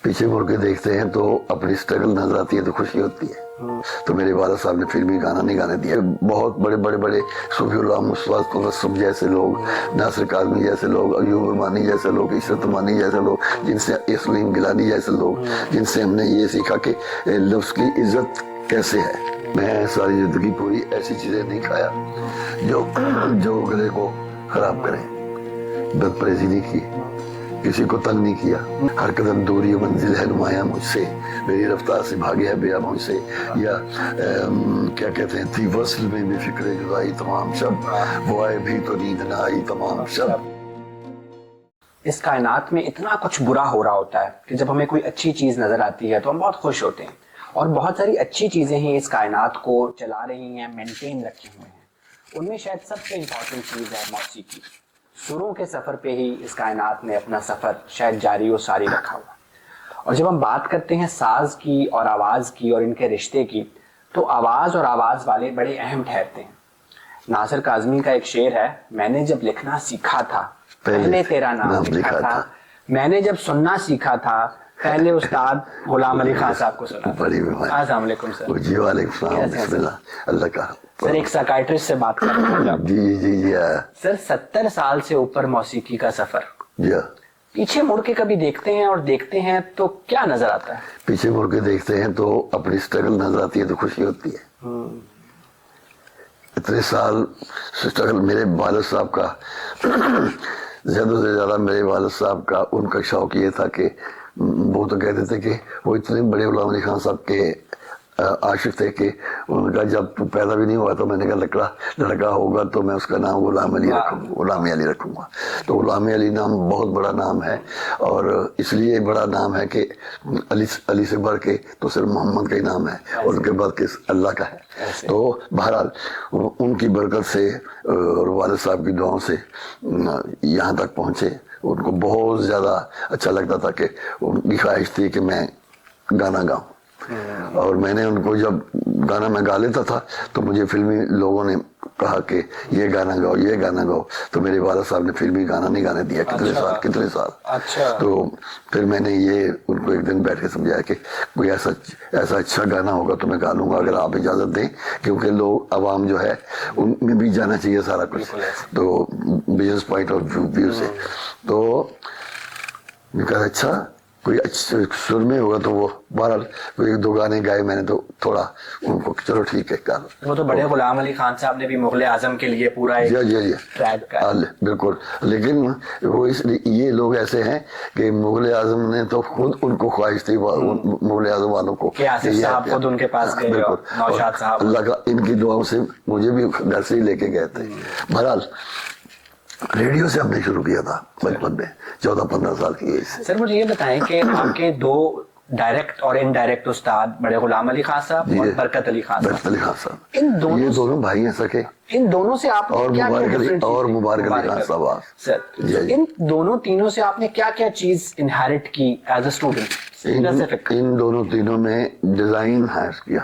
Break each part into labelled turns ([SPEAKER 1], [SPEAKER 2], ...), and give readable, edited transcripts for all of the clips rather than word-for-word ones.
[SPEAKER 1] پیچھے مڑ کے دیکھتے ہیں تو اپنی اسٹرگل نظر آتی ہے تو خوشی ہوتی ہے. تو میرے والد صاحب نے فلمی گانا نہیں گانے دیا. بہت بڑے بڑے بڑے صوفی اللہ مصطفیٰ تبسم جیسے لوگ، ناصر کاظمی جیسے لوگ، ایوب رحمانی جیسے لوگ، عشرت مانی جیسے لوگ، جن سے سلیم گیلانی جیسے لوگ، جن سے ہم نے یہ سیکھا کہ لفظ کی عزت کیسے ہے. میں ساری زندگی پوری ایسی چیزیں نہیں کھایا جو گلے کو خراب کریں. بد پریزی نہیں کی، کسی کو تنگ نہیں کیا. ہر قدم دوری منزل ہے نمایاں مجھ سے، میری رفتار سے بھاگے ہے بیا مجھ سے. یا کیا کہتے ہیں، تھی وصل میں بے فکر جدائی تمام شب، وہ آئے بھی تو نیند نہ آئی تمام شب.
[SPEAKER 2] اس کائنات میں اتنا کچھ برا ہو رہا ہوتا ہے کہ جب ہمیں کوئی اچھی چیز نظر آتی ہے تو ہم بہت خوش ہوتے ہیں، اور بہت ساری اچھی چیزیں ہی اس کائنات کو چلا رہی ہیں، مینٹین رکھے ہوئے ہیں. ان میں شاید سب سے امپورٹنٹ چیز ہے موسیقی. سروں کے سفر پہ ہی اس کائنات نے اپنا سفر شاید جاری و ساری رکھا ہوا. اور جب ہم بات کرتے ہیں ساز کی اور آواز کی اور ان کے رشتے کی، تو آواز اور آواز والے بڑے اہم ٹھہرتے ہیں. ناصر کاظمی کا ایک شعر ہے، میں نے جب لکھنا سیکھا تھا پہلے تیرا نام لکھا تھا، میں نے جب سننا سیکھا تھا پہلے استاد غلام علی خان صاحب کو سنا تھا. السلام علیکم سر.
[SPEAKER 1] جی وعلیکم السلام. بسم اللہ. اللہ کا
[SPEAKER 2] سر ایک سائیکائٹرسٹ سے بات کر رہا ہوں.
[SPEAKER 1] جی
[SPEAKER 2] سر 70 سال سے اوپر موسیقی کا سفر،
[SPEAKER 1] جی.
[SPEAKER 2] پیچھے مڑ کے کبھی دیکھتے ہیں تو کیا نظر آتا ہے؟
[SPEAKER 1] پیچھے مڑ کے دیکھتے ہیں تو اپنی اسٹرگل نظر آتی ہے تو خوشی ہوتی ہے. اتنے سال اسٹرگل. میرے والد صاحب کا زیادہ سے زیادہ میرے والد صاحب کا ان کا شوق یہ تھا کہ وہ تو کہتے تھے کہ وہ اتنے بڑے غلام علی خان صاحب کے عاشق تھے کہ انہوں نے کہا جب تو پیدا بھی نہیں ہوا تو میں نے کہا لڑکا ہوگا تو میں اس کا نام غلام علی رکھوں گا. تو غلام علی نام بہت بڑا نام ہے، اور اس لیے بڑا نام ہے کہ علی سے بڑھ کے تو صرف محمد کا ہی نام ہے، اور ان کے بعد کہ اللہ کا ہے. تو بہرحال ان کی برکت سے اور والد صاحب کی دعاؤں سے یہاں تک پہنچے. ان کو بہت زیادہ اچھا لگتا تھا کہ ان کی خواہش تھی کہ میں گانا گاؤں. اور میں نے ان کو جب گانا میں گا لیتا تھا تو مجھے فلمی لوگوں نے کہا کہ یہ گانا گاؤ. تو میرے والد صاحب نے فلمی گانا نہیں گانے دیا کتنے سال. تو پھر میں نے یہ ان کو ایک دن بیٹھ کے سمجھایا کہ کوئی ایسا اچھا گانا ہوگا تو میں گا لوں گا اگر آپ اجازت دیں، کیونکہ لوگ عوام جو ہے ان میں بھی جانا چاہیے سارا کچھ. تو بزنس پوائنٹ آف ویو سے تو میں کہا اچھا کوئی اچھے سر میں ہوگا تو وہ بہرحال ایک دو گانے گائے میں نے تو تھوڑا ان کو چلو ٹھیک ہے کر.
[SPEAKER 2] وہ تو بڑے غلام علی خان صاحب نے بھی مغل اعظم کے لیے پورا بالکل.
[SPEAKER 1] لیکن وہ یہ لوگ ایسے ہیں کہ مغل اعظم نے تو خود ان کو خواہش تھی مغل اعظم والوں کو
[SPEAKER 2] کہ آصف صاحب خود ان کے پاس گئے، نوشاد صاحب
[SPEAKER 1] اللہ کا ان کی دعاؤں سے مجھے بھی گھر سے ہی لے کے گئے تھے. بہرحال ریڈیو سے ہم نے شروع کیا تھا بچپن میں 14-15 سال کی ایج سے.
[SPEAKER 2] سر مجھے یہ بتائیں کہ آپ کے دو ڈائریکٹ اور انڈائریکٹ استاد بڑے غلام علی خان صاحب اور برکت علی خان صاحب،
[SPEAKER 1] یہ دونوں بھائی ہیں سکے.
[SPEAKER 2] ان دونوں سے آپ
[SPEAKER 1] اور مبارک علی خان صاحب.
[SPEAKER 2] سر ان دونوں تینوں سے آپ نے کیا کیا چیز انہیرٹ کی ایز اے اسٹوڈنٹ؟
[SPEAKER 1] ان دونوں تینوں میں ڈیزائن ہائر کیا،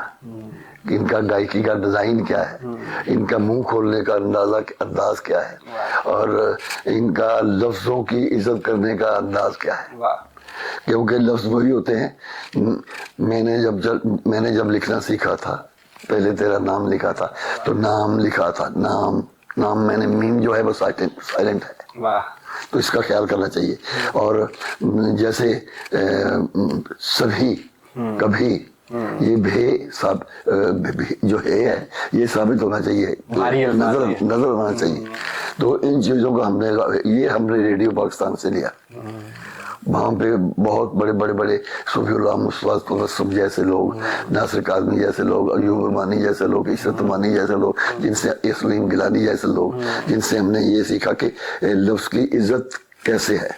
[SPEAKER 1] ان کا گائیکی کا ڈیزائن کیا ہے، ان کا منہ کھولنے کا انداز کیا ہے، اور ان کا لفظوں کی عزت کرنے کا انداز کیا ہے. کیونکہ لفظ وہی ہوتے ہیں. میں نے جب لکھنا سیکھا تھا پہلے تیرا نام لکھا تھا تو نام لکھا تھا. نام میں نے میم جو ہے وہ سائلنٹ ہے، تو اس کا خیال کرنا چاہیے. اور جیسے سبھی کبھی یہ جو ہے یہ ثابت ہونا چاہیے، نظر ہونا چاہیے. تو ان چیزوں کو ہم نے ریڈیو پاکستان سے لیا. وہاں پہ بہت بڑے صوفی اللہ مصطفیٰ تبسم جیسے لوگ، ناصر کاظمی جیسے لوگ، ایوب رحمانی جیسے لوگ، عشرت مانی جیسے لوگ، جن سے سلیم گیلانی جیسے لوگ، جن سے ہم نے یہ سیکھا کہ لفظ کی عزت کیسے ہے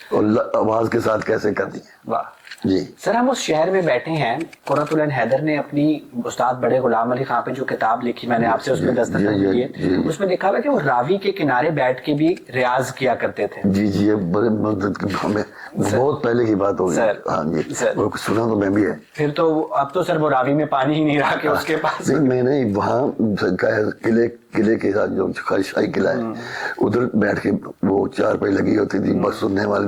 [SPEAKER 1] اور آواز کے ساتھ کیسے کرنی ہے. جی
[SPEAKER 2] سر ہم اس شہر میں بیٹھے ہیں، قرۃ العین حیدر نے اپنی استاد بڑے غلام علی خان پہ جو کتاب لکھی، میں نے آپ سے اس میں دستخط کیے، اس میں لکھا ہوا کہ وہ راوی کے کنارے بیٹھ کے بھی ریاض کیا کرتے تھے.
[SPEAKER 1] جی یہ بڑے مدد ہمیں بہت پہلے کی بات ہوگی. ہاں جی سنا تو میں بھی ہے.
[SPEAKER 2] پھر تو اب تو سر وہ راوی میں پانی ہی نہیں رہا کہ اس کے پاس.
[SPEAKER 1] نہیں میں نے وہاں قلعے کے ساتھ جو شاہی قلعہ ہے ادھر بیٹھ کے وہ چارپائی لگی ہوتی تھی، بس سننے والے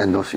[SPEAKER 1] NOC,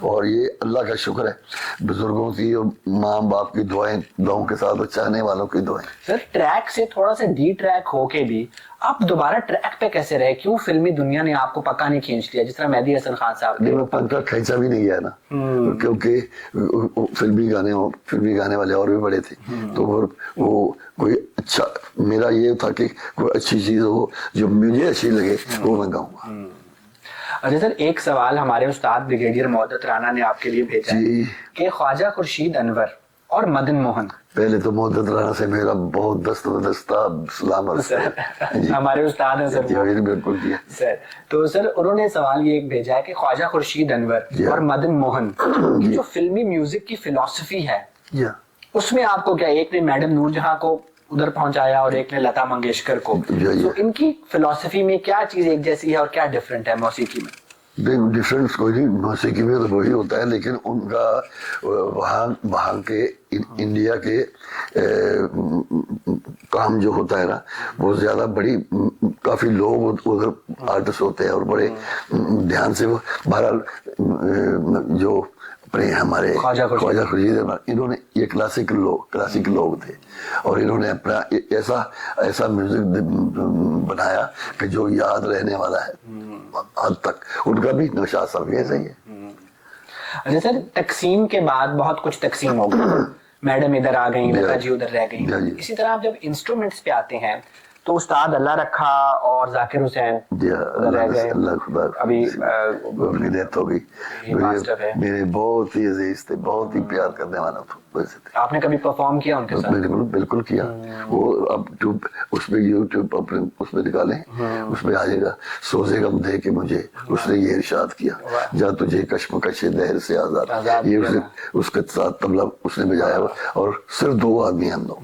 [SPEAKER 1] اور یہ اللہ کا شکر ہے بزرگوں کی اور ماں باپ کی دعاؤں کے ساتھ اور چاہنے والوں کی دعائیں.
[SPEAKER 2] سر ٹریک سے تھوڑا سا ڈی ٹریک ہو کے بھی آپ دوبارہ ٹریک پہ کیسے رہے؟ کیوں فلمی دنیا نے آپ کو پکا نہیں کھینچ لیا جس طرح مہدی حسن خان صاحب نے؟
[SPEAKER 1] میں پنکھا کھینچا بھی نہیں گیا نا، کیونکہ فلمی گانے والے اور بھی بڑے تھے، تو وہ کوئی اچھا، میرا یہ تھا کہ کوئی اچھی چیز ہو جو مجھے اچھی لگے وہ میں گاؤں گا.
[SPEAKER 2] اچھا سر، ایک سوال ہمارے استاد بریگیڈیئر محدت رانا نے آپ کے لیے بھیجا ہے کہ خواجہ خورشید انور اور مدن موہن.
[SPEAKER 1] پہلے تو محدت رانا سے میرا بہت دستہ سلام عرض ہے.
[SPEAKER 2] ہمارے استاد ہیں سر.
[SPEAKER 1] بالکل جی
[SPEAKER 2] سر. تو سر انہوں نے سوال یہ بھیجا ہے کہ خواجہ خورشید انور اور مدن موہن کی جو فلمی میوزک کی فلسفی ہے اس میں آپ کو کیا، ایک نے میڈم نور جہاں کو ادھر پہنچایا اور ایک نے لتا منگیشکر کو، تو ان کی فلسفی میں کیا چیز ایک جیسی ہے اور کیا ڈیفرنٹ ہے موسیقی میں؟
[SPEAKER 1] ڈفرینس کوئی نہیں، موسیقی میں تو وہی ہوتا ہے، لیکن ان کا وہاں کے انڈیا کے کام جو ہوتا ہے نا وہ زیادہ بڑی، کافی لوگ ادھر آرٹسٹ ہوتے ہیں اور بڑے دھیان سے وہ، بہرحال جو اپنے ہمارے خواجہ خورشید انہوں نے یہ کلاسک لوگ تھے اور انہوں نے اپنا ایسا میوزک بنایا کہ جو یاد رہنے والا ہے حد تک. ان کا بھی نشاط سب ایسا ہی ہے.
[SPEAKER 2] اچھا سر، تقسیم کے بعد بہت کچھ تقسیم ہو گئی، میڈم ادھر آ گئیں، لتا جی ادھر رہ گئیں. اسی طرح آپ جب انسٹرومنٹس پہ آتے ہیں تو استاد اللہ رکھا اور ذاکر حسین رہ گئے، ابھی
[SPEAKER 1] ان کی ڈیتھ ہو گئی. میرے بہت ہی عزیز تھے، بہت ہی پیار کرنے والا تھا.
[SPEAKER 2] آپ نے کبھی پرفارم کیا ان کے ساتھ؟
[SPEAKER 1] بالکل کیا. وہ اب اس پہ یوٹیوب اپنے اس میں نکالیں، اس میں آ جائے گا. سوزے غم دے کے مجھے اس نے یہ ارشاد کیا، جا تجھے کشمکش دہر سے آزاد، یہ اس کے ساتھ طبلہ اس نے بجایا اور صرف 2 آدمی ہم لوگ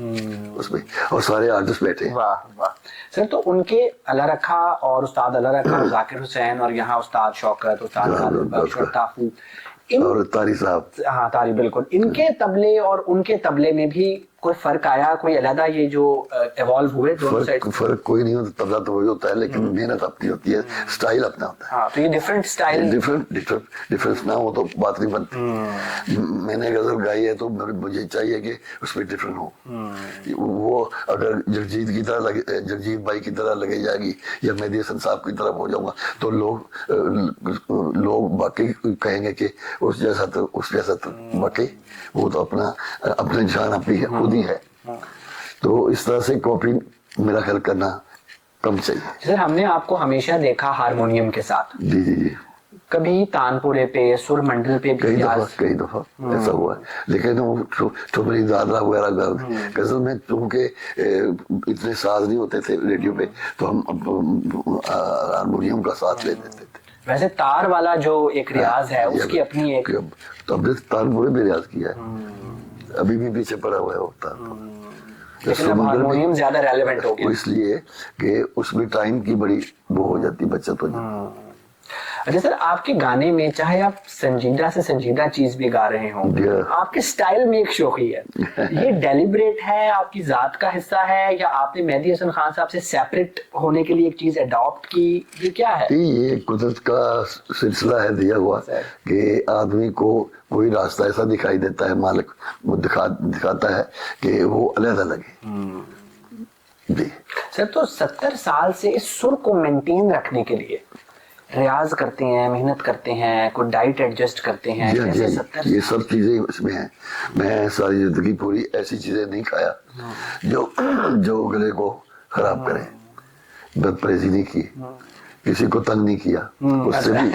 [SPEAKER 1] اس میں اور سارے آرٹسٹ بیٹھے.
[SPEAKER 2] سر تو ان کے اللہ رکھا اور استاد اللہ رکھا، ذاکر حسین اور یہاں استاد شوکت، استاد تافو اور
[SPEAKER 1] طاری صاحب.
[SPEAKER 2] ہاں طاری، بالکل. ان کے طبلے اور ان کے طبلے میں بھی کوئی فرق آیا، کوئی علیحدہ یہ جو ایوالو ہوئے دونوں سائڈ؟
[SPEAKER 1] فرق کوئی نہیں ہوتا، طبلہ تو وہی ہوتا ہے لیکن محنت اپنی ہوتی ہے، سٹائل اپنا ہوتا ہے.
[SPEAKER 2] ہاں تو یہ ڈیفرنٹ سٹائل،
[SPEAKER 1] ڈیفرنس نہ ہو تو بات نہیں بنتی. میں نے غزل گائی ہے تو مجھے چاہیے کہ اس میں ڈفرنٹ ہو. وہ اگر جگجیت بھائی کی طرح لگے جائے گی یا مہدی حسن صاحب کی طرف ہو جاؤں گا تو لوگ باقی کہیں گے کہ اس جیسا تو باقی وہ تو اپنے جان اپنی خود ہی ہے. تو اس طرح سے کاپی میرا خیال کرنا کم چاہیے.
[SPEAKER 2] سر ہم نے آپ کو ہمیشہ دیکھا ہارمونیم کے ساتھ.
[SPEAKER 1] جی.
[SPEAKER 2] کبھی تانپورے پہ، سر منڈل پہ
[SPEAKER 1] کئی دفعہ ایسا ہوا ہے. لیکن ٹھمری دادرا وغیرہ غزل میں چونکہ اتنے ساز نہیں ہوتے تھے ریڈیو پہ تو ہم ہارمونیم کا ساتھ لے دیتے تھے.
[SPEAKER 2] ویسے تار والا جو ایک ریاض ہے اس کی اپنی ایک،
[SPEAKER 1] تو ہم نے تانپورے میں ریاض کیا ہے، ابھی بھی پیچھے پڑا ہوا ہے وہ تانپور.
[SPEAKER 2] لیکن اب ہارمونیم زیادہ ریلیونٹ ہو گیا
[SPEAKER 1] اس لیے کہ اس میں ٹائم کی بڑی وہ ہو جاتی، بچت ہو جاتی.
[SPEAKER 2] اچھا سر، آپ کے گانے میں چاہے آپ سنجیدہ سے سنجیدہ چیز بھی گا رہے ہوں، آپ کے سٹائل میں ایک شوخی ہے، یہ ڈیلیبریٹ ہے، آپ کی ذات کا حصہ ہے یا آپ نے مہدی حسن خان صاحب سے سیپریٹ ہونے کے لیے ایک چیز اڈاپٹ کی، یہ کیا ہے؟
[SPEAKER 1] یہ قدرت کا سلسلہ ہے دیا ہوا کہ آدمی کو کوئی راستہ ایسا دکھائی دیتا ہے، مالک وہ دکھاتا ہے کہ وہ علیحدہ لگے. جی
[SPEAKER 2] سر، تو 70 سال سے اس سر کو مینٹین رکھنے کے لیے ریاض کرتے ہیں، محنت کرتے ہیں، کوئی ڈائٹ ایڈجسٹ کرتے ہیں؟
[SPEAKER 1] یہ سب چیزیں اس میں ہیں. میں ساری زندگی پوری ایسی چیزیں نہیں کھایا جو گلے کو خراب کریں. بد پرہیزی نہیں کی، کسی کو تنگ نہیں کیا، اس سے بھی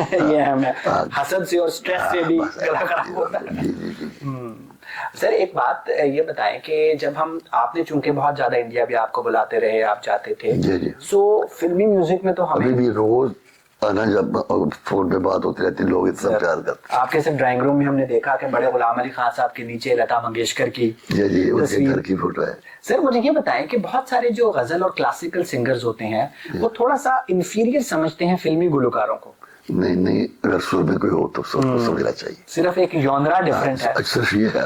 [SPEAKER 2] حسد سے اور سٹریس سے بھی گلا خراب ہوتا ہے. سر ایک بات یہ بتائیں کہ جب آپ نے چونکہ بہت زیادہ انڈیا بھی آپ کو بلاتے رہے، آپ جاتے تھے، سو فلمی میوزک میں تو
[SPEAKER 1] ابھی بھی روز آنا، جب فون پہ بات ہوتی رہتی، لوگ اتنا پیار کرتے.
[SPEAKER 2] آپ کے صرف ڈرائنگ روم میں ہم نے دیکھا کہ بڑے غلام علی خان صاحب کے نیچے لتا منگیشکر کی
[SPEAKER 1] ان کے گھر کی فوٹو ہے.
[SPEAKER 2] سر مجھے یہ بتائیں کہ بہت سارے جو غزل اور کلاسیکل سنگرز ہوتے ہیں وہ تھوڑا سا انفیریئر سمجھتے ہیں فلمی گلوکاروں کو.
[SPEAKER 1] نہیں، اگر سر میں کوئی ہو تو سمجھنا چاہیے.
[SPEAKER 2] صرف ایک ژانرا ڈفرنٹ ہے.
[SPEAKER 1] صرف یہ ہے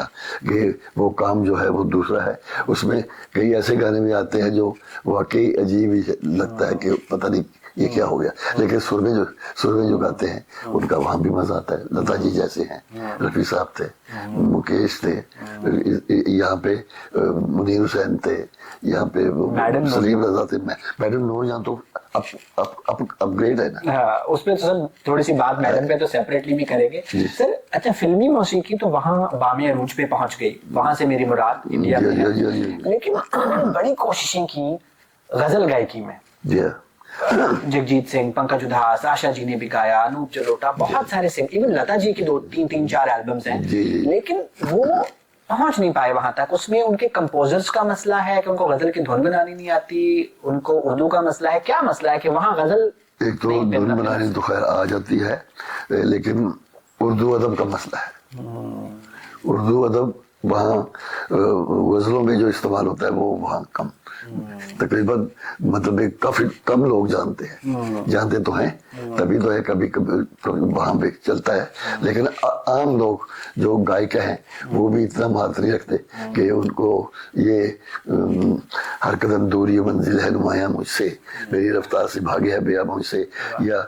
[SPEAKER 1] کہ وہ کام جو ہے وہ دوسرا ہے. اس میں کئی ایسے گانے بھی آتے ہیں جو واقعی عجیب ہی لگتا ہے کہ پتہ نہیں یہ کیا ہو گیا. لیکن سر میں جو گاتے ہیں ان کا وہاں بھی مزہ آتا ہے. لتا جی جیسے ہیں, رفیع صاحب تھے, مکیش تھے, یہاں پہ منیر حسین تھے, یہاں پہ سلیم رضا تھے, میڈم نور جان تو اپ گریڈ ہے نا.
[SPEAKER 2] اس پہ تو سر تھوڑی سی بات میڈم پہ تو سیپریٹلی بھی کریں گے سر. اچھا فلمی موسیقی تو وہاں بام عروج پہ پہنچ گئی, وہاں سے میری مراد انڈیا میں ہے, لیکن انہوں نے بڑی کوششیں کی غزل گائیکی میں. جگجیت سنگھ, پنکج ادھاس, آشا جی نے بھی گایا, انوپ جلوٹا, بہت سارے سنگ, ایون لتا جی کی 2-3-4 البمز ہیں, لیکن وہ پہنچ نہیں پائے وہاں تک. اس میں ان کے کمپوزرز کا مسئلہ ہے کہ ان کو غزل کی دھن بنانی نہیں آتی, ان کو اردو کا مسئلہ ہے, کیا مسئلہ ہے کہ وہاں غزل
[SPEAKER 1] ایک تو دھن بنانی تو خیر آ جاتی ہے, لیکن اردو ادب کا مسئلہ ہے. اردو ادب وہاں غزلوں میں جو استعمال ہوتا ہے وہ وہاں کم, تقریباً مطلب کافی کم لوگ جانتے ہیں, جانتے تو ہیں تبھی تو ہے, کبھی کبھی وہاں پہ چلتا ہے, لیکن عام لوگ جو گائک ہیں وہ بھی اتنا مہارت نہیں رکھتے کہ ان کو یہ ہر قدم دوری منزل ہے نمایاں مجھ سے, میری رفتار سے بھاگے ہے بیا مجھ سے, یا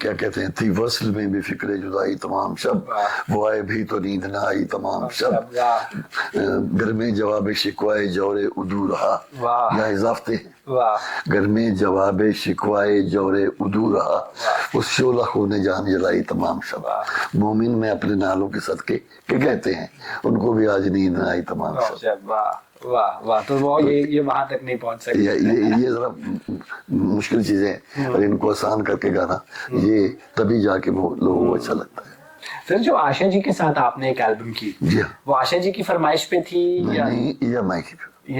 [SPEAKER 1] کیا کہتے ہیں تھی وصل میں بھی فکر جدائی تمام شب, وہ آئے بھی تو نیند نہ آئی تمام شب, گھر میں جواب شکوائے جور ادو رہا, یا اضافتے ہیں, گھر میں جواب شکوائے جور ادو رہا, اس شعلہ خون نے جان جلائی تمام شب, مومن میں اپنے نالوں کے صدقے کہ کہتے ہیں ان کو بھی آج نیند نہ آئی تمام شب.
[SPEAKER 2] واہ واہ, تو وہ یہ وہاں تک نہیں پہنچ سکتے.
[SPEAKER 1] یہ ذرا مشکل چیزیں ہیں, اور ان کو آسان کر کے گانا یہ تبھی جا کے وہ لوگوں کو اچھا لگتا ہے.
[SPEAKER 2] سر جو آشا جی کے ساتھ آپ نے ایک البم کی, وہ آشا جی کی فرمائش پہ تھی یا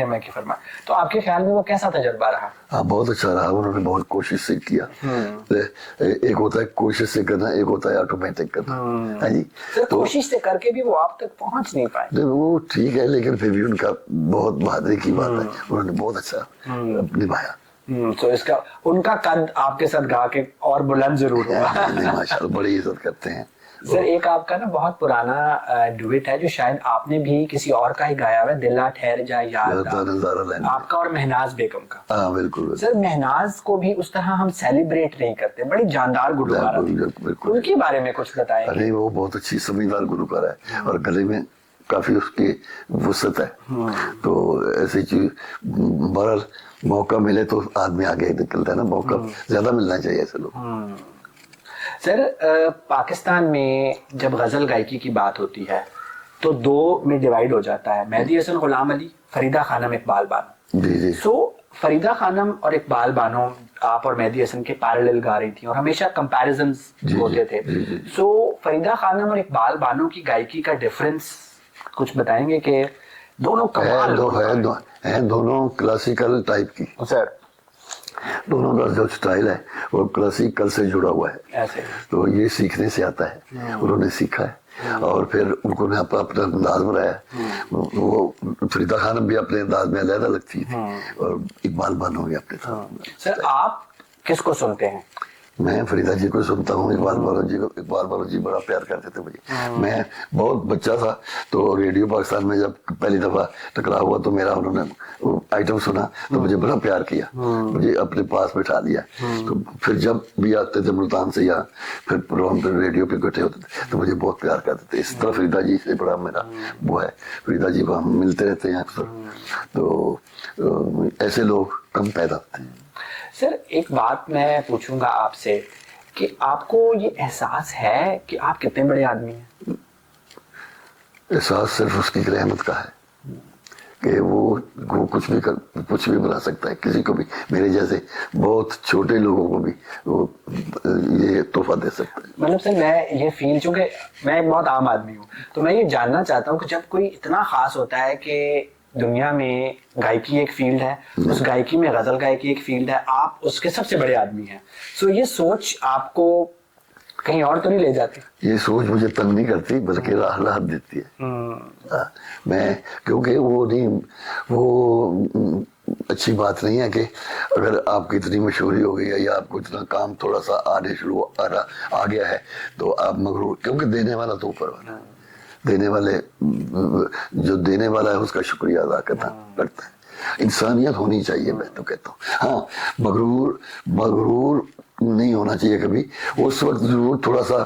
[SPEAKER 2] میں کی فرمائش, تو آپ کے خیال میں وہ کیسا تجربہ رہا؟
[SPEAKER 1] ہاں بہت اچھا رہا, انہوں نے بہت کوشش سے کیا. ایک ہوتا ہے کوشش سے کرنا, ایک ہوتا ہے آٹومیٹک کرنا. ہاں جی,
[SPEAKER 2] کوشش سے کر کے بھی وہ آپ تک پہنچ نہیں پائے.
[SPEAKER 1] وہ ٹھیک ہے, لیکن پھر بھی ان کا بہت بہادری کی بات ہے, انہوں نے بہت اچھا نبھایا.
[SPEAKER 2] تو اس کا ان کا قد آپ کے ساتھ گا کے اور بلند ضرور ہوا.
[SPEAKER 1] ماشاءاللہ بڑی عزت کرتے ہیں.
[SPEAKER 2] سر ایک آپ کا نا بہت پرانا ڈویٹ ہے جو شاید آپ نے بھی کسی اور کا ہی گایا ہوا ہے, دل نہ ٹھہر جائے یاد, آپ کا اور مہناز بیگم کا.
[SPEAKER 1] ہاں بالکل.
[SPEAKER 2] سر مہناز کو بھی اس طرح ہم سیلیبریٹ نہیں کرتے, بڑی جاندار گلوکار, ان کے بارے میں کچھ بتائیں.
[SPEAKER 1] ارے وہ بہت اچھی سمجھدار گلوکار ہے, اور گلے میں کافی اس کی وسعت ہے, تو ایسی چیز بہرحال موقع ملے تو آدمی آگے نکلتا ہے نا, موقع زیادہ ملنا چاہیے ایسے لوگ.
[SPEAKER 2] سر پاکستان میں جب غزل گائیکی کی بات ہوتی ہے تو دو میں ڈیوائیڈ ہو جاتا ہے, مہدی حسن غلام علی, فریدہ خانم, اقبال بانو.
[SPEAKER 1] جی.
[SPEAKER 2] سو فریدہ خانم اور اقبال بانو آپ اور مہدی حسن کے پیرالل گا رہی تھیں, اور ہمیشہ کمپیریزنز ہوتے تھے. سو فریدہ خانم اور اقبال بانو کی گائیکی کا ڈفرنس کچھ بتائیں گے کہ دونوں کمال
[SPEAKER 1] ہیں, دونوں کلاسیکل ٹائپ کی.
[SPEAKER 2] سر
[SPEAKER 1] دونوں کا جو سٹائل ہے وہ کلاسیکل سے جڑا ہوا ہے,
[SPEAKER 2] ایسے
[SPEAKER 1] تو یہ سیکھنے سے آتا ہے, انہوں نے سیکھا ہے اور پھر ان کو نے اپنا انداز بنایا. وہ فریدہ خانم بھی اپنے انداز میں علیحدہ لگتی تھی, اور اقبال بانو بھی اپنے ساتھ.
[SPEAKER 2] سر آپ کس کو سنتے ہیں؟
[SPEAKER 1] میں فریدہ جی کو سنتا ہوں, اقبال بانو جی بڑا پیار کرتے تھے مجھے. میں بہت بچہ تھا تو ریڈیو پاکستان میں جب پہلی دفعہ ٹکرا ہوا تو میرا انہوں نے آئٹم سنا تو مجھے بڑا پیار کیا, مجھے اپنے پاس بٹھا لیا. تو پھر جب بھی آتے تھے ملتان سے یا پھر پروگرام پہ ریڈیو پہ اکٹھے ہوتے تھے تو مجھے بہت پیار کرتے تھے. اس طرح فریدہ جی سے بڑا میرا وہ ہے, فریدہ جی کو ہم ملتے رہتے ہیں اکثر, تو ایسے لوگ کم پیدا ہوتے ہیں.
[SPEAKER 2] سر ایک بات میں پوچھوں گا آپ سے کہ آپ کو یہ احساس ہے کہ آپ کتنے بڑے آدمی ہیں؟
[SPEAKER 1] احساس صرف اس کی رحمت کا ہے کہ وہ کچھ بھی بنا سکتا ہے کسی کو بھی, میرے جیسے بہت چھوٹے لوگوں کو بھی وہ یہ تحفہ دے سکتا ہے.
[SPEAKER 2] مطلب سر میں یہ فیل, چونکہ میں ایک بہت عام آدمی ہوں, تو میں یہ جاننا چاہتا ہوں کہ جب کوئی اتنا خاص ہوتا ہے کہ دنیا میں گائیکی ایک فیلڈ ہے, اس گائیکی میں غزل گائیکی ایک فیلڈ ہے, آپ اس کے سب سے بڑے آدمی ہیں, سو یہ سوچ آپ کو کہیں اور تو نہیں لے جاتی؟
[SPEAKER 1] یہ سوچ مجھے تنگ نہیں کرتی بلکہ راحت دیتی ہے. میں کیونکہ وہ اچھی بات نہیں ہے کہ اگر آپ کی اتنی مشہوری ہو گئی ہے یا آپ کو اتنا کام تھوڑا سا آ گیا ہے تو آپ مغرور, کیونکہ دینے والا تو اوپر والا ہے, دینے والے جو دینے والا ہے اس کا شکریہ ادا کرتا ہے. انسانیت ہونی چاہیے میں تو کہتا ہوں. ہاں مغرور نہیں ہونا چاہیے کبھی. اس وقت ضرور تھوڑا سا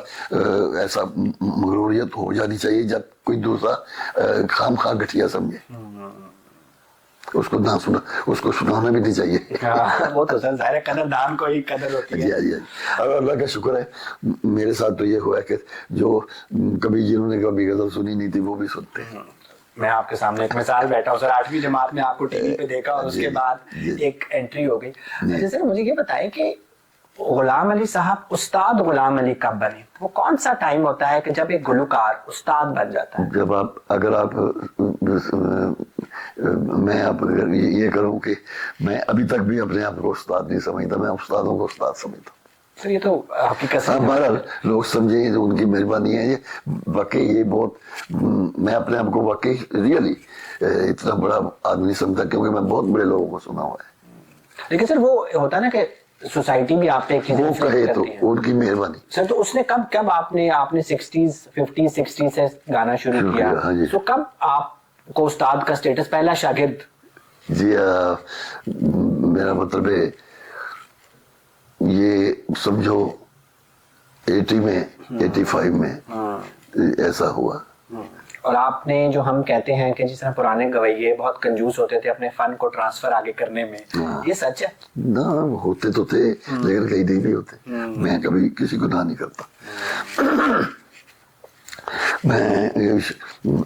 [SPEAKER 1] ایسا مغروریت ہو جانی چاہیے جب کوئی دوسرا خام خواہ گٹھیا سمجھے, اس کو نہ سنا, اس کو سنانا بھی نہیں چاہیے.
[SPEAKER 2] وہ تو ظاہر ہے قدردان کو ہی قدر ہوتی ہے.
[SPEAKER 1] جی. اور اللہ کا شکر ہے میرے ساتھ تو یہ ہوا ہے کہ جو کبھی جنہوں نے کبھی غزل سنی نہیں تھی وہ بھی سنتے ہیں.
[SPEAKER 2] میں آپ کے سامنے ایک مثال بیٹھا ہوں سر, 8ویں جماعت میں آپ کو ٹی وی پہ دیکھا اور اس کے بعد ایک انٹری ہو گئی. اچھا سر مجھے یہ بتائیں کہ غلام علی صاحب استاد غلام علی کب بنے؟ وہ کون سا ٹائم ہوتا ہے کہ جب ایک گلوکار استاد بن جاتا ہے؟
[SPEAKER 1] جب اگر آپ میں آپ یہ کروں کہ میں ابھی تک بھی اپنے آپ کو استاد نہیں سمجھتا, میں استادوں کو استاد سمجھتا ہوں.
[SPEAKER 2] سر یہ تو حقیقت سے
[SPEAKER 1] بہرحال لوگ سمجھیں تو ان کی مہربانی ہے. یہ واقعی یہ بہت, میں اپنے آپ کو واقعی ریئلی اتنا بڑا آدمی سمجھتا کیونکہ میں بہت بڑے لوگوں کو سنا ہوا ہے.
[SPEAKER 2] لیکن سر وہ ہوتا ہے نا کہ سوسائٹی بھی آپ پہ ایک چیز
[SPEAKER 1] وہ کہے تو ان کی مہربانی.
[SPEAKER 2] سر تو اس نے کب آپ نے 60s 50s 60s سے گانا شروع کیا, تو کب آپ کو استاد کا سٹیٹس, پہلا شاگرد؟
[SPEAKER 1] جی میرا مطلب ہے یہ سمجھو 80 میں 85 میں ایسا ہوا.
[SPEAKER 2] اور آپ نے جو ہم کہتے ہیں کہ جس طرح پرانے گویے بہت کنجوس ہوتے تھے اپنے فن کو ٹرانسفر آگے کرنے میں, یہ سچ ہے؟
[SPEAKER 1] نہ ہوتے تو تھے لیکن کہیں نہیں بھی ہوتے. میں کبھی کسی کو نہ نہیں کرتا. میں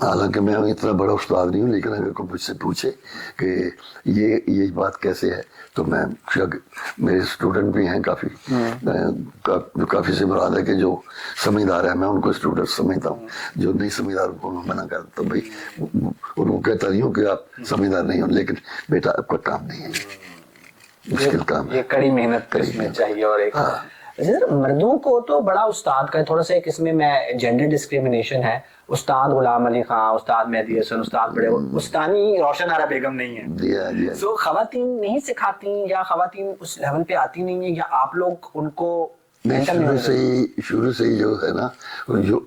[SPEAKER 1] حالانکہ میں اتنا بڑا استاد نہیں ہوں, لیکن اگر کوئی مجھ سے پوچھے کہ یہ بات کیسے ہے تو میں میرے اسٹوڈنٹ بھی ہیں کافی, جو کافی سے مراد ہے کہ جو سمجھدار ہے میں ان کو اسٹوڈنٹ سمجھتا ہوں, جو نہیں سمجھدار ان کو منع کرتا ہوں. بھائی ان کو کہتا نہیں ہوں کہ آپ سمجھدار نہیں ہو, لیکن بیٹا آپ کا کام نہیں ہے, مشکل کام ہے,
[SPEAKER 2] یہ کڑی محنت اس میں چاہیے. اور ایک مردوں کو تو بڑا استاد کا تھوڑا سا ایک اس میں جینڈر ڈسکریمنیشن ہے. استاد غلام علی خان, استاد مہدی حسن, استاد بڑے, استانی روشن آرا بیگم نہیں ہے. سو خواتین نہیں سکھاتی یا خواتین اس لیول پہ آتی نہیں ہیں, یا آپ لوگ ان کو
[SPEAKER 1] شروع سے ہی جو ہے نا,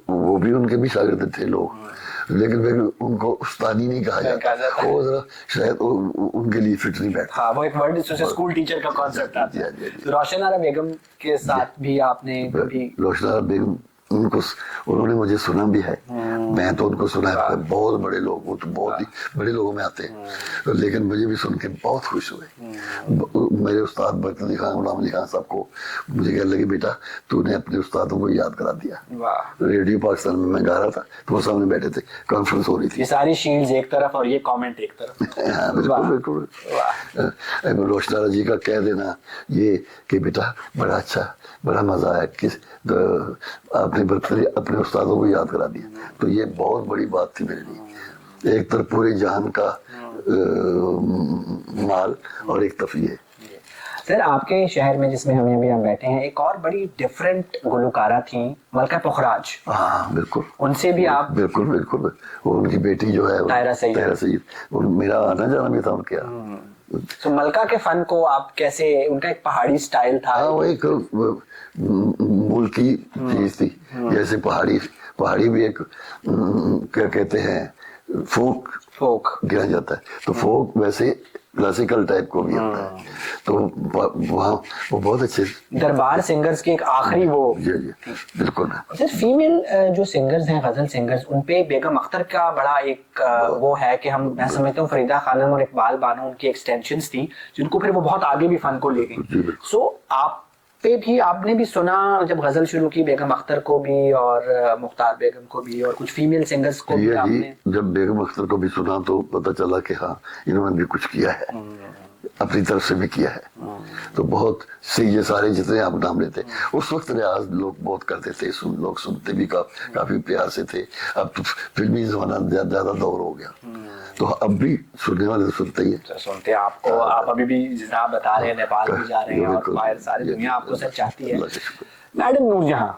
[SPEAKER 1] وہ بھی ان کے بھی شاگرد تھے لوگ, لیکن ان کو استانی نہیں کہا جاتا. وہ ذرا شاید ان کے لیے فٹ نہیں بیٹھتا.
[SPEAKER 2] ہاں وہ ایک ورڈ جس سے اسکول ٹیچر کا کانسیپٹ آتا ہے. روشن آرا بیگم کے ساتھ بھی آپ نے کبھی؟
[SPEAKER 1] روشن آرا بیگم انہوں نے مجھے سنا بھی ہے, میں تو ان کو سنا ہے. بہت بڑے لوگ, وہ تو بہت ہی بڑے لوگوں میں آتے ہیں, لیکن مجھے بھی سن کے بہت خوش ہوئے. میرے استاد برکت علی خان, غلام علی خان صاحب کو مجھے کہنے لگے بیٹا تو نے اپنے استادوں کو یاد کرا دیا. ریڈیو پاکستان میں گا رہا تھا تو وہ سامنے بیٹھے تھے, کانفرنس ہو رہی تھی,
[SPEAKER 2] یہ ساری شیلڈز ایک طرف اور یہ کامنٹ ایک طرف.
[SPEAKER 1] بالکل. روشن آرا جی کا کہہ دینا یہ کہ بیٹا بڑا اچھا, بڑا مزہ آیا, آپ نے اپنے استادوں کو یاد کرا دیا, تو یہ بہت بڑی بات تھی میرے لیے. ایک طرف پورے جہان کا مال اور ایک تفریح.
[SPEAKER 2] سر آپ کے شہر میں جس میں ہم بیٹھے ہیں ایک اور بڑی ڈفرینٹ گلوکارہ تھیں, ملکہ پخراج.
[SPEAKER 1] ہاں بالکل,
[SPEAKER 2] ان سے بھی آپ؟
[SPEAKER 1] بالکل. وہ ان کی بیٹی جو ہے طاہرہ سید, میرا آنا جانا بھی تھا ان کے یہاں.
[SPEAKER 2] تو ملکہ کے فن کو آپ کیسے, ان کا ایک پہاڑی سٹائل تھا,
[SPEAKER 1] وہ ایک ملکی چیز تھی, جیسے پہاڑی بھی ایک کیا کہتے ہیں فوک گنا جاتا ہے, تو فوک ویسے کلاسیکل ٹائپ کو بھی ہوتا ہے. تو وہاں وہ بہت اچھے
[SPEAKER 2] دربار سنگرز کی ایک آخری وہ.
[SPEAKER 1] جی بالکل.
[SPEAKER 2] سر فیمیل جو سنگرز ہیں, غزل سنگرز, ان پہ بیگم اختر کا بڑا ایک وہ ہے کہ میں سمجھتا ہوں فریدہ خانم اور اقبال بانو ان کی ایکسٹینشنز تھی جن کو پھر وہ بہت آگے بھی فن کو لے گئی. سو آپ پہ بھی آپ نے بھی سنا جب غزل شروع کی بیگم اختر کو بھی اور مختار بیگم کو بھی اور کچھ فیمیل سنگرز کو بھی آپ نے؟
[SPEAKER 1] جب بیگم اختر کو بھی سنا تو پتہ چلا کہ ہاں انہوں نے بھی کچھ کیا ہے, اپنی طرف سے بھی کیا ہے. تو بہت سے یہ سارے جتنے آپ نام لیتے, اس وقت ریاض لوگ بہت کرتے تھے, لوگ سنتے بھی کافی پیار سے تھے. اب تو فلمی زمانہ زیادہ دور ہو گیا, تو اب بھی سننے والے سنتے ہی ہیں.
[SPEAKER 2] سنتے آپ کو, آپ ابھی بھی جناب بتا رہے ہیں نیپال بھی جا رہے ہیں اور باہر ساری دنیا آپ کو سچ چاہتی ہے. میڈم نور جہاں,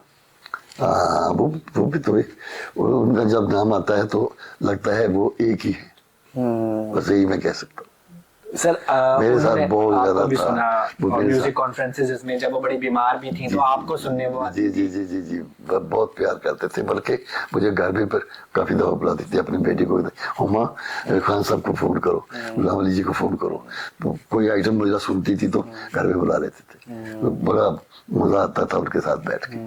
[SPEAKER 1] ہاں وہ بھی تو ان کا جب نام آتا ہے تو لگتا ہے وہ ایک ہی ہے, بس یہی میں کہہ سکتا ہوں.
[SPEAKER 2] سر
[SPEAKER 1] میرے ساتھ بہت زیادہ
[SPEAKER 2] بھی
[SPEAKER 1] تھا
[SPEAKER 2] سنا
[SPEAKER 1] وہ
[SPEAKER 2] اور
[SPEAKER 1] میرے
[SPEAKER 2] میوزک
[SPEAKER 1] ساتھ.
[SPEAKER 2] کانفرنسز میں جب وہ بڑی بیمار بھی تھیں تو آپ کو سننے وہ
[SPEAKER 1] جی جی جی جی جی بہت پیار کرتے تھے, بلکہ مجھے گھر بھی پر کافی دفعہ بلاتی تھی اپنی بیٹی کو, ہما خان صاحب کو فون کرو, غلام علی جی کو فون کرو, تو کوئی آئٹم مجھے سنتی تھی تو گھر میں بلا لیتے تھے. بڑا مزہ آتا تھا ان کے ساتھ بیٹھ کے.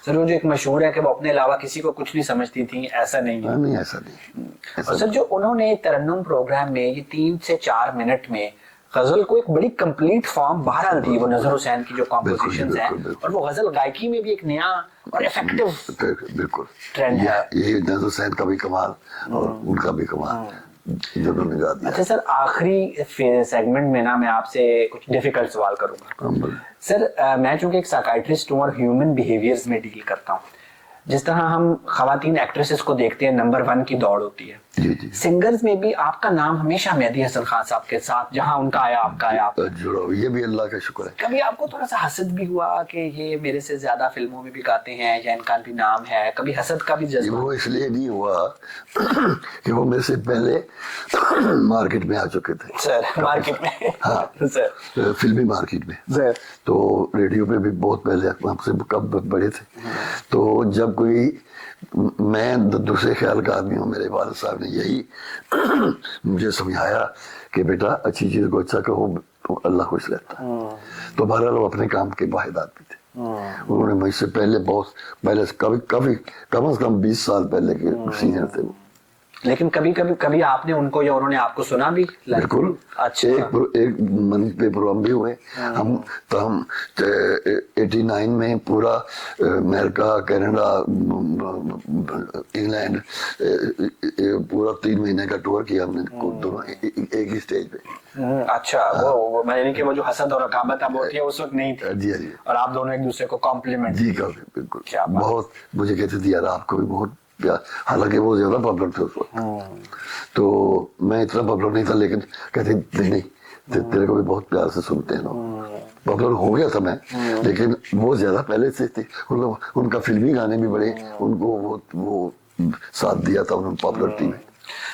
[SPEAKER 2] سر وہ جو ایک مشہور ہے کہ وہ اپنے علاوہ کسی کو کچھ نہیں سمجھتی تھیں, ایسا نہیں ہے.
[SPEAKER 1] نہیں ایسا نہیں.
[SPEAKER 2] اور سر جو انہوں نے ترنم پروگرام میں یہ 3 سے 4 منٹ میں غزل کو ایک بڑی کمپلیٹ فارم بہرحال دی, وہ نظر حسین کی جو کمپوزیشنز ہیں, اور وہ غزل گائکی میں بھی ایک نیا اور ایفیکٹو
[SPEAKER 1] بالکل
[SPEAKER 2] ٹرینڈ ہے.
[SPEAKER 1] یہ نظر حسین کا بھی کمال اور ان کا بھی کمال جو انہوں نے گا دیا.
[SPEAKER 2] اچھا سر, آخری سیگمنٹ میں نا میں آپ سے کچھ ڈیفیکلٹ سوال کروں گا. سر میں چونکہ ایک سائیکائٹرسٹ ہوں اور ہیومن بیہیویئرز میں ڈیل کرتا ہوں, جس طرح ہم خواتین ایکٹریسز کو دیکھتے ہیں نمبر 1 کی دوڑ ہوتی ہے, سنگرز میں بھی آپ کا نام ہمیشہ مہدی حسن خان صاحب کے ساتھ, جہاں ان کا آیا آپ کا آیا.
[SPEAKER 1] یہ بھی اللہ کا شکر ہے.
[SPEAKER 2] کبھی آپ کو تھوڑا سا حسد بھی ہوا کہ یہ میرے سے زیادہ فلموں میں بھی گاتے ہیں یا ان کا بھی نام ہے, کبھی حسد کا بھی جذبہ؟
[SPEAKER 1] وہ اس لیے نہیں ہوا کہ وہ میرے سے پہلے مارکیٹ میں آ چکے تھے.
[SPEAKER 2] سر مارکیٹ میں؟
[SPEAKER 1] ہاں
[SPEAKER 2] سر
[SPEAKER 1] فلمی مارکیٹ میں.
[SPEAKER 2] سر
[SPEAKER 1] تو ریڈیو پہ بھی بہت پہلے ہم سے کب بڑے تھے. تو جب کوئی, میں دوسرے خیال کا آدمی ہوں, میرے والد صاحب نے یہی مجھے سمجھایا کہ بیٹا اچھی چیز کو اچھا کہو تو اللہ خوش رہتا ہے. تو بہرحال وہ اپنے کام کے واحد آدمی تھے. انہوں نے مجھ سے پہلے بہت پہلے کبھی کم از کم 20 سال پہلے کے سینئر تھے وہ.
[SPEAKER 2] لیکن کبھی آپ نے ان کو یا انہوں نے آپ کو سنا بھی؟
[SPEAKER 1] بالکل.
[SPEAKER 2] اچھا,
[SPEAKER 1] ایک منتھ پہ پروگرام بھی ہوئے. ہم 89 میں پورا امریکہ, کینیڈا, انگلینڈ پورا 3 مہینے کا ٹور کیا ہم نے دونوں ایک ہی اسٹیج پہ.
[SPEAKER 2] اچھا, وہ یعنی کہ وہ جو حسد اور رقابت اب ہوتی ہے اس وقت نہیں تھی.
[SPEAKER 1] جی جی.
[SPEAKER 2] اور آپ دونوں ایک دوسرے کو کمپلیمنٹ.
[SPEAKER 1] جی بالکل. بہت مجھے کہتے تھے یار آپ کو بھی بہت پیار, حالانکہ وہ زیادہ پاپولر تھے اس وقت. تو میں اتنا پاپولر نہیں تھا, لیکن کہتے نہیں تیرے کو بھی بہت پیار سے سنتے ہیں لوگ. پاپولر ہو گیا تھا میں, لیکن وہ زیادہ پہلے سے تھے. ان کا فلمی گانے بھی بڑے, ان کو وہ ساتھ دیا تھا انہوں نے پاپولرٹی میں.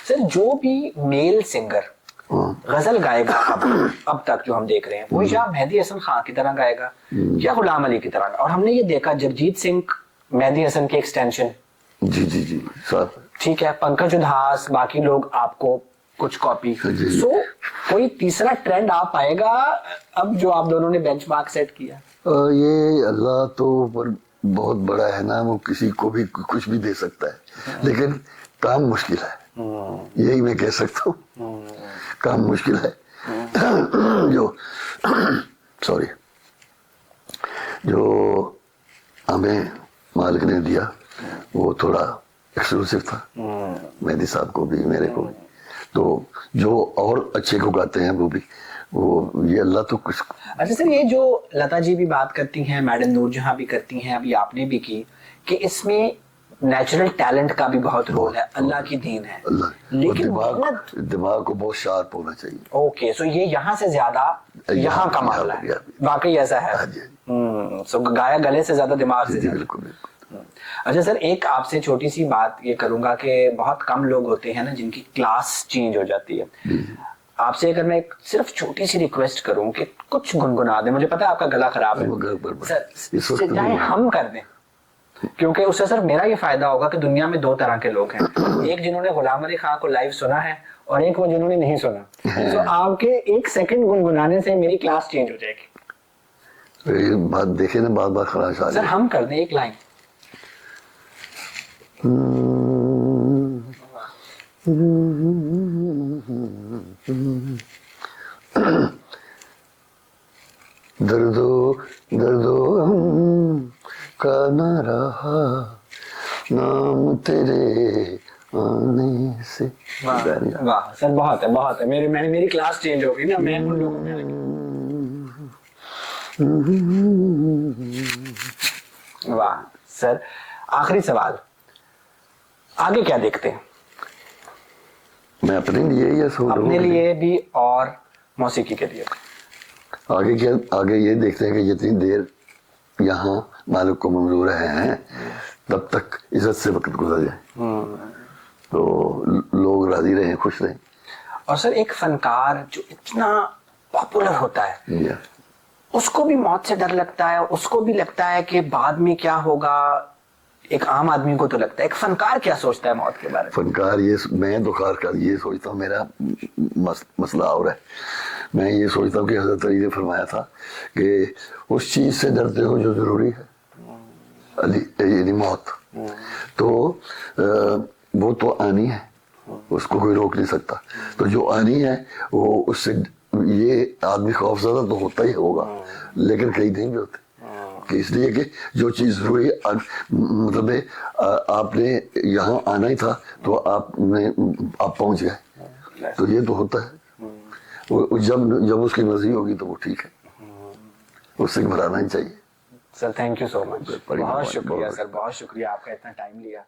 [SPEAKER 2] سر جو بھی میل سنگر غزل گائے گا اب تک جو ہم دیکھ رہے ہیں, وہ یا مہدی حسن خان کی طرح گائے گا یا غلام علی کی طرح. اور ہم نے یہ دیکھا جگجیت سنگھ مہدی حسن کے ایکسٹینشن.
[SPEAKER 1] جی جی جی صاحب.
[SPEAKER 2] ٹھیک ہے, پنکج ادھاس, باقی لوگ آپ کو کچھ کاپی. سو کوئی تیسرا ٹرینڈ آپ آئے گا اب جو آپ دونوں نے بینچ مارک سیٹ کیا؟
[SPEAKER 1] یہ اللہ تو بہت بڑا ہے نا, وہ کسی کو بھی کچھ بھی دے سکتا ہے, لیکن کام مشکل ہے. یہی میں کہہ سکتا ہوں, کام مشکل ہے. جو ہمیں مالک نے دیا وہ تھوڑا ایکسکلوسیو تھا, مہدی صاحب کو بھی میرے کو بھی. تو جو اور اچھے کو گاتے ہیں وہ بھی, وہ یہ اللہ تو کچھ.
[SPEAKER 2] اچھا سر, یہ جو لتا جی بھی بات کرتی ہیں, میڈم نور جہاں بھی کرتی ہیں, ابھی آپ نے بھی کی, کہ اس میں نیچرل ٹیلنٹ کا بھی بہت رول ہے, اللہ کی دین ہے, لیکن
[SPEAKER 1] دماغ کو بہت شارپ ہونا چاہیے.
[SPEAKER 2] اوکے, سو یہ یہاں سے زیادہ یہاں کا معاملہ ہے, واقعی ایسا ہے. سو گایا گلے سے زیادہ دماغ سے زیادہ.
[SPEAKER 1] بالکل.
[SPEAKER 2] اچھا سر, ایک آپ سے چھوٹی سی بات یہ کروں گا کہ بہت کم لوگ ہوتے ہیں نا جن کی کلاس چینج ہو جاتی ہے. آپ سے اگر میں صرف چھوٹی سی ریکویسٹ کروں کہ کچھ گنگنا دیں, مجھے پتا ہے آپ کا گلا خراب ہے سر, چاہے ہم کر دیں, کیونکہ اس سے صرف میرا یہ فائدہ ہوگا کہ دنیا میں 2 طرح کے لوگ ہیں, ایک جنہوں نے غلام علی خان کو لائیو سنا ہے اور ایک وہ جنہوں نے نہیں سنا. تو آپ کے 1 سیکنڈ گنگنانے سے میری کلاس چینج ہو جائے گی.
[SPEAKER 1] بات دیکھیں نا, بار بار خراش آ
[SPEAKER 2] سر ہم کر دیں ایک لائن.
[SPEAKER 1] دردو غم کا نہ رہا نام تیرے آنے سے.
[SPEAKER 2] واہ سر, بہت ہے بہت ہے, میری کلاس چینج ہو گئی نا, میں ان لوگوں میں. واہ سر, آخری سوال, آگے کیا دیکھتے ہیں؟
[SPEAKER 1] میں اپنے لیے یا
[SPEAKER 2] اپنے لیے بھی اور موسیقی کے لیے؟
[SPEAKER 1] آگے یہ دیکھتے ہیں کہ جتنی دیر یہاں مالک کو منظور ہیں تب تک عزت سے وقت گزر جائے, تو لوگ راضی رہیں, خوش رہیں.
[SPEAKER 2] اور سر ایک فنکار جو اتنا پاپولر ہوتا ہے
[SPEAKER 1] Yeah.
[SPEAKER 2] اس کو بھی موت سے ڈر لگتا ہے, اس کو بھی لگتا ہے کہ بعد میں کیا ہوگا. ایک عام آدمی کو تو لگتا ہے, ایک فنکار کیا سوچتا ہے موت کے بارے میں؟
[SPEAKER 1] فنکار میں تو خار کر یہ سوچتا ہوں, میرا مسئلہ اور ہے. میں یہ سوچتا ہوں کہ حضرت علی نے فرمایا تھا کہ اس چیز سے ڈرتے ہو جو ضروری ہے, علی یعنی موت. تو وہ تو آنی ہے, اس کو کوئی روک نہیں سکتا. تو جو آنی ہے وہ اس سے یہ آدمی خوف زدہ تو ہوتا ہی ہوگا, لیکن کئی نہیں بھی ہوتے. کہ اس لیے کہ جو چیز ضروری ہے, مطلب آپ نے یہاں آنا ہی تھا تو آپ پہنچ گئے, تو یہ تو ہوتا ہے. جب اس کی مرضی ہوگی تو وہ ٹھیک ہے, اس سے گھبرانا ہی چاہیے.
[SPEAKER 2] سر تھینک یو سو مچ,
[SPEAKER 1] بڑی
[SPEAKER 2] بہت
[SPEAKER 1] مہربانی,
[SPEAKER 2] شکریہ
[SPEAKER 1] بہت
[SPEAKER 2] سر, بہت شکریہ, آپ کا اتنا ٹائم لیا.